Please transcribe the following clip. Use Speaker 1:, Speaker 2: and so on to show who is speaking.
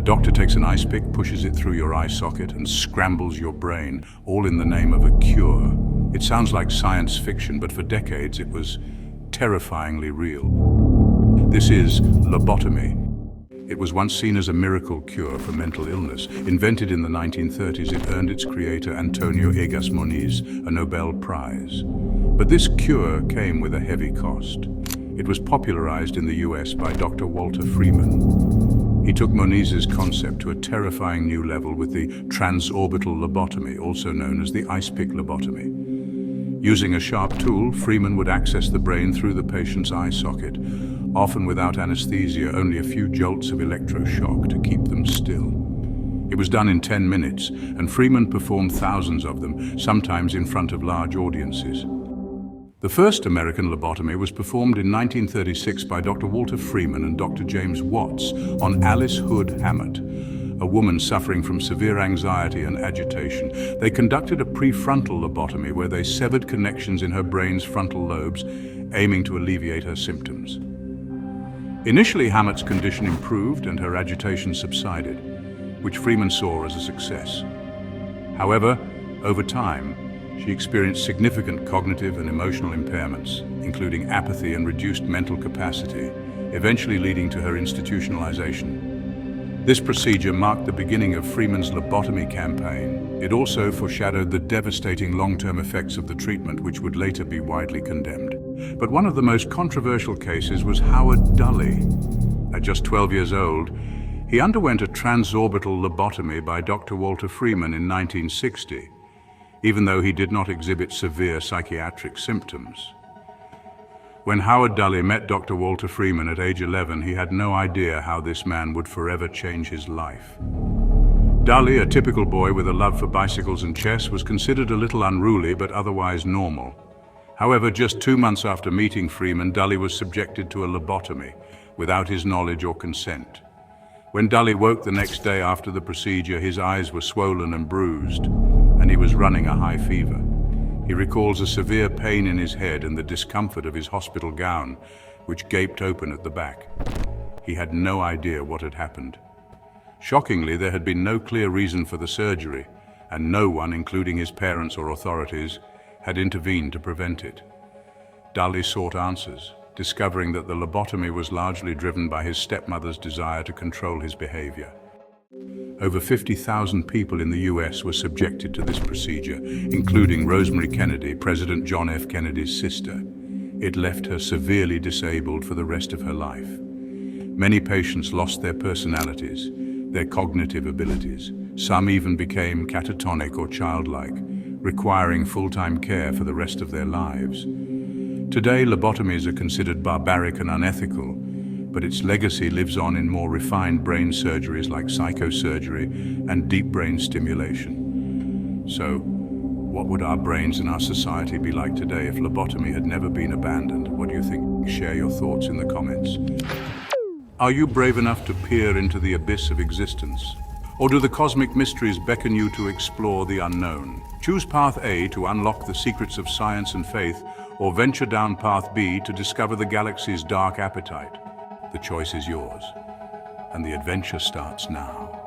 Speaker 1: doctor takes an ice pick, pushes it through your eye socket, and scrambles your brain, all in the name of a cure. It sounds like science fiction, but for decades it was terrifyingly real. This is lobotomy. It was once seen as a miracle cure for mental illness. Invented in the 1930s, it earned its creator, António Egas Moniz, a Nobel Prize. But this cure came with a heavy cost. It was popularized in the US by Dr. Walter Freeman. He took Moniz's concept to a terrifying new level with the transorbital lobotomy, also known as the ice pick lobotomy. Using a sharp tool, Freeman would access the brain through the patient's eye socket, often without anesthesia, only a few jolts of electroshock to keep them still. It was done in 10 minutes, and Freeman performed thousands of them, sometimes in front of large audiences. The first American lobotomy was performed in 1936 by Dr. Walter Freeman and Dr. James Watts on Alice Hood Hammett, a woman suffering from severe anxiety and agitation. They conducted a prefrontal lobotomy where they severed connections in her brain's frontal lobes, aiming to alleviate her symptoms. Initially, Hammett's condition improved and her agitation subsided, which Freeman saw as a success. However, over time, she experienced significant cognitive and emotional impairments, including apathy and reduced mental capacity, eventually leading to her institutionalization. This procedure marked the beginning of Freeman's lobotomy campaign. It also foreshadowed the devastating long-term effects of the treatment, which would later be widely condemned. But one of the most controversial cases was Howard Dully. At just 12 years old, he underwent a transorbital lobotomy by Dr. Walter Freeman in 1960, even though he did not exhibit severe psychiatric symptoms. When Howard Dully met Dr. Walter Freeman at age 11, he had no idea how this man would forever change his life. Dully, a typical boy with a love for bicycles and chess, was considered a little unruly but otherwise normal. However, just 2 months after meeting Freeman, Dully was subjected to a lobotomy without his knowledge or consent. When Dully woke the next day after the procedure, his eyes were swollen and bruised, and he was running a high fever. He recalls a severe pain in his head and the discomfort of his hospital gown, which gaped open at the back. He had no idea what had happened. Shockingly, there had been no clear reason for the surgery, and no one, including his parents or authorities, had intervened to prevent it. Dully sought answers, discovering that the lobotomy was largely driven by his stepmother's desire to control his behavior. Over 50,000 people in the US were subjected to this procedure, including Rosemary Kennedy, President John F. Kennedy's sister. It left her severely disabled for the rest of her life. Many patients lost their personalities, their cognitive abilities. Some even became catatonic or childlike, requiring full-time care for the rest of their lives. Today, lobotomies are considered barbaric and unethical, but its legacy lives on in more refined brain surgeries like psychosurgery and deep brain stimulation. So, what would our brains and our society be like today if lobotomy had never been abandoned? What do you think? Share your thoughts in the comments. Are you brave enough to peer into the abyss of existence? Or do the cosmic mysteries beckon you to explore the unknown? Choose path A to unlock the secrets of science and faith, or venture down path B to discover the galaxy's dark appetite. The choice is yours, and the adventure starts now.